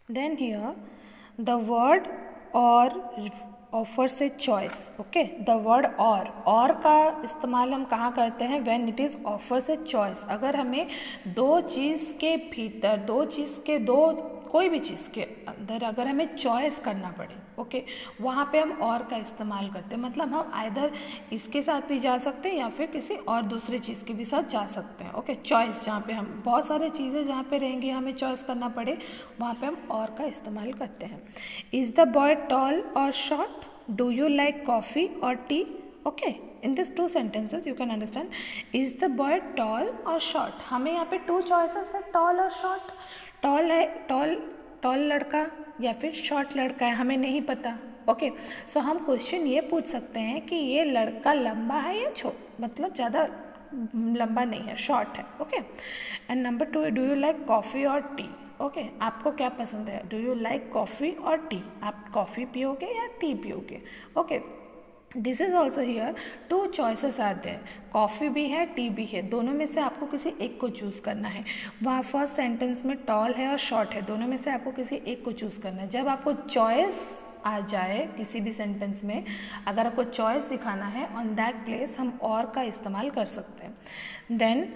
Then here the word or offers a choice. Okay, the word और का इस्तेमाल हम कहाँ करते हैं? when it is offers a choice. अगर हमें दो चीज़ के भीतर, कोई भी चीज़ के अंदर अगर हमें चॉइस करना पड़े, ओके, वहाँ पे हम और का इस्तेमाल करते हैं. मतलब हम आइदर इसके साथ भी जा सकते हैं या फिर किसी और दूसरी चीज़ के भी साथ जा सकते हैं. ओके, चॉइस जहाँ पे हम बहुत सारी चीज़ें जहाँ पे रहेंगी हमें चॉइस करना पड़े, वहाँ पे हम और का इस्तेमाल करते हैं. इज़ द बॉय टॉल और short? Do you like coffee और tea? Okay, in these two sentences you can understand, is the boy tall or short? हमें यहाँ पे टू चॉइसेस है, tall और short. टॉल है, टॉल लड़का या फिर शॉर्ट लड़का है, हमें नहीं पता. ओके, सो हम क्वेश्चन ये पूछ सकते हैं कि ये लड़का लंबा है या छोटा, मतलब ज़्यादा लंबा नहीं है, शॉर्ट है. Okay, and number 2, do you like coffee और टी? ओके, आपको क्या पसंद है? डू यू लाइक कॉफ़ी और टी? आप कॉफ़ी पियोगे या टी पियोगे? Okay, this is also here two choices are there. Coffee भी है, टी भी है, दोनों में से आपको किसी एक को चूज़ करना है. वहाँ फर्स्ट सेंटेंस में टॉल है और शॉर्ट है, दोनों में से आपको किसी एक को चूज़ करना है. जब आपको चॉइस आ जाए किसी भी सेंटेंस में, अगर आपको चॉइस दिखाना है, ऑन दैट प्लेस हम और का इस्तेमाल कर सकते हैं. Then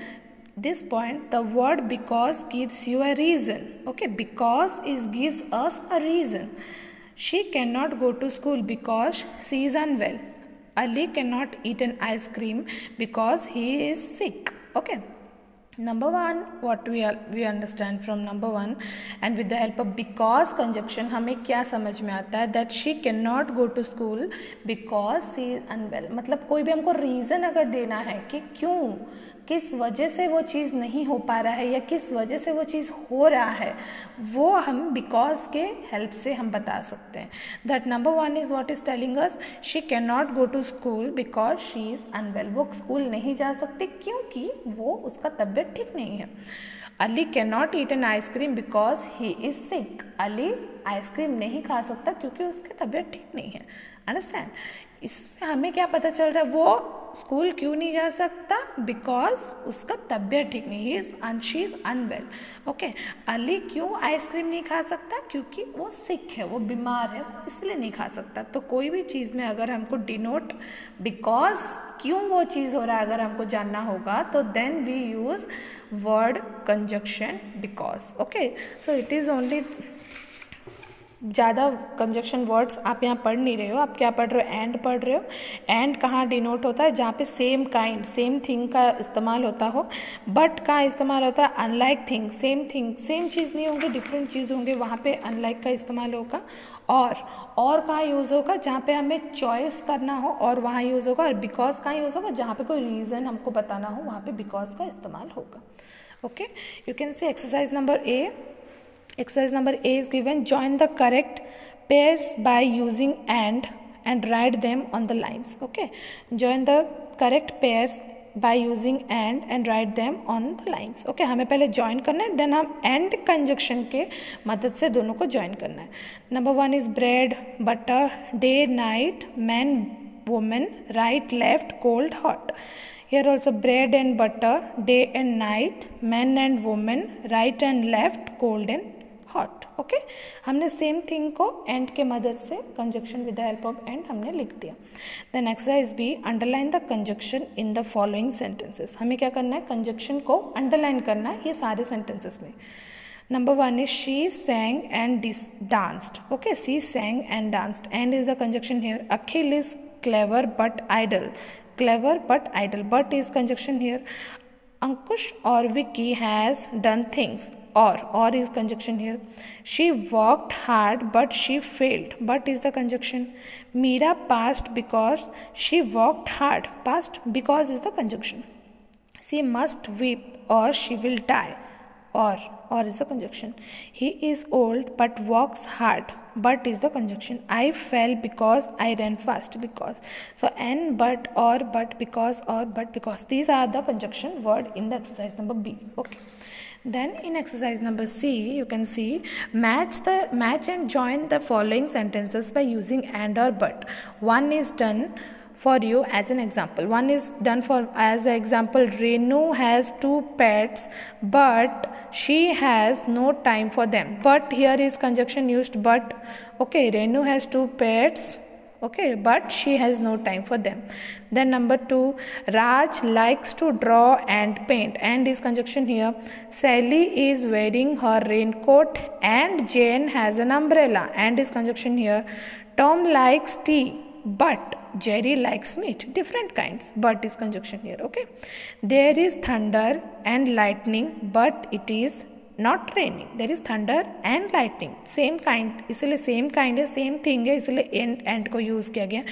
this point the word because gives you a reason. Okay, because is gives us a reason. She cannot go to school because she is unwell. Ali cannot eat an ice cream because he is sick. Okay, number one, what we understand from number one, and with the help of because conjunction हमें क्या समझ में आता है? that she cannot go to school because she is unwell. मतलब कोई भी हमको रीज़न अगर देना है कि क्यों, किस वजह से वो चीज़ नहीं हो पा रहा है या किस वजह से वो चीज़ हो रहा है, वो हम बिकॉज के हेल्प से हम बता सकते हैं. That number one is what is telling us, she can not go to school because she is unwell. वो स्कूल नहीं जा सकती क्योंकि वो उसका तबीयत ठीक नहीं है. Ali can not eat an ice cream because he is sick. Ali ice cream नहीं खा सकता क्योंकि उसकी तबीयत ठीक नहीं है. अंडरस्टैंड? इससे हमें क्या पता चल रहा है? वो स्कूल क्यों नहीं जा सकता? बिकॉज उसका तबीयत ठीक नहीं, she is unwell. Okay, Ali क्यों आइसक्रीम नहीं खा सकता? क्योंकि वो सिक है, वो बीमार है, इसलिए नहीं खा सकता. तो कोई भी चीज़ में अगर हमको डिनोट बिकॉज क्यों वो चीज़ हो रहा है अगर हमको जानना होगा, तो then we use word conjunction because. Okay, so it is only, ज़्यादा कंजक्शन वर्ड्स आप यहाँ पढ़ नहीं रहे हो. आप क्या पढ़ रहे हो? एंड पढ़ रहे हो. एंड कहाँ डिनोट होता है? जहाँ पे सेम काइंड, सेम थिंग का इस्तेमाल होता हो. बट का इस्तेमाल होता है unlike thing, same thing, same चीज़ नहीं होंगे, डिफरेंट चीज़ होंगे, वहाँ पे अनलाइक का इस्तेमाल होगा. और कहाँ यूज़ होगा? जहाँ पे हमें चॉइस करना हो और वहाँ यूज़ होगा. और बिकॉज कहाँ यूज़ होगा? जहाँ पे कोई रीज़न हमको बताना हो, वहाँ पे बिकॉज का इस्तेमाल होगा. Okay, you can see exercise number A. Exercise number A is given, join the correct pairs by using and write them on the lines. Okay, join the correct pairs by using and write them on the lines. Okay, हमें पहले join करना है, then हम and conjunction के मदद से दोनों को join करना है. Number one is bread, butter, day, night, man, woman, right, left, cold, hot. Here also bread and butter, day and night, man and woman, right and left, cold and hot. Okay, हमने same thing को and के मदद से conjunction with the help of and हमने लिख दिया. Then exercise B, underline the conjunction in the following sentences. हमें क्या करना है? कंजक्शन को अंडरलाइन करना है ये सारे सेंटेंसेस में. Number one is she sang and danced. Okay, she sang and danced, and is the conjunction here. Akhil is clever but idle. Clever but idle, but is conjunction here. Ankush or Vicky has done things, or is conjunction here. She worked hard but she failed, but is the conjunction. Meera passed because she worked hard, past because is the conjunction. She must weep or she will die, or is the conjunction. He is old but works hard, but is the conjunction. I fell because I ran fast, because. So and, but, or, but, because, or, but, because. These are the conjunction word in the exercise number B. Okay. Then in exercise number C, you can see match and join the following sentences by using and or but. One is done for you as an example. One is done for as an example. Renu has 2 pets, but she has no time for them. But here is conjunction used but. Okay, Renu has 2 pets. Okay, but she has no time for them. Then number 2, Raj likes to draw and paint, and is conjunction here. Sally is wearing her raincoat and Jane has an umbrella, and is conjunction here. Tom likes tea, but Jerry likes meat. Different kinds, but is conjunction here. Okay, there is thunder and lightning, but it is not raining. There is thunder and lightning, same kind, इसलिए same kind है, same thing है, इसलिए and को use किया गया.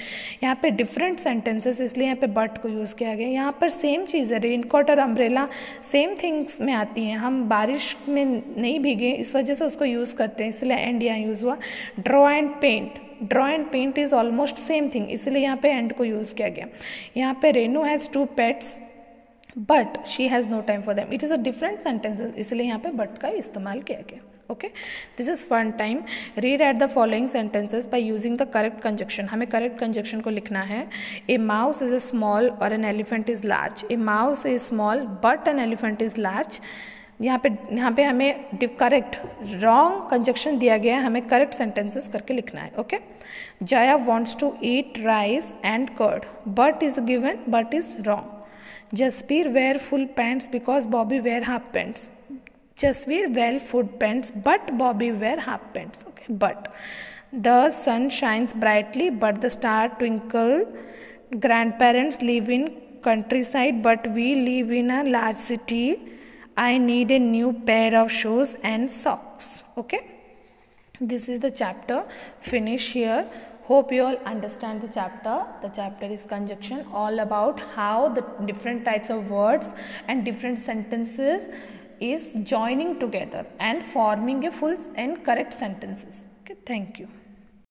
यहाँ पे different sentences, इसलिए यहाँ पे बट को यूज़ किया गया. यहाँ पर सेम चीज़ है, रेनकोट और अम्ब्रेला सेम थिंग्स में आती हैं. हम बारिश में नहीं भीगे, इस वजह से उसको यूज़ करते हैं, इसलिए एंड यहाँ यूज़ हुआ. Draw and paint, draw and paint is almost same thing, इसलिए यहाँ पे एंड को यूज़ किया गया. यहाँ पे Renu has 2 pets but she has no time for them. It is a different sentences, इसलिए यहाँ पे बट का इस्तेमाल किया गया. Okay, this is fun time. Read at the following sentences by using the correct conjunction. हमें करेक्ट कंजक्शन को लिखना है. A mouse is a small और an elephant is large. A mouse is small but an elephant is large. यहाँ पे हमें correct wrong conjunction दिया गया है, हमें करेक्ट सेंटेंसेस करके लिखना है. Okay, Jaya wants to eat rice and curd, but is given, but is wrong. Jasbir wear full pants because Bobby wear half pants. Jasbir wear full pants but Bobby wear half pants. Okay, but the sun shines brightly but the star twinkle. Grandparents live in countryside but we live in a large city. I need a new pair of shoes and socks. Okay, this is the chapter. Finish here. Hope you all understand the chapter. The chapter is conjunction, all about how the different types of words and different sentences is joining together and forming a full and correct sentences. Okay, thank you.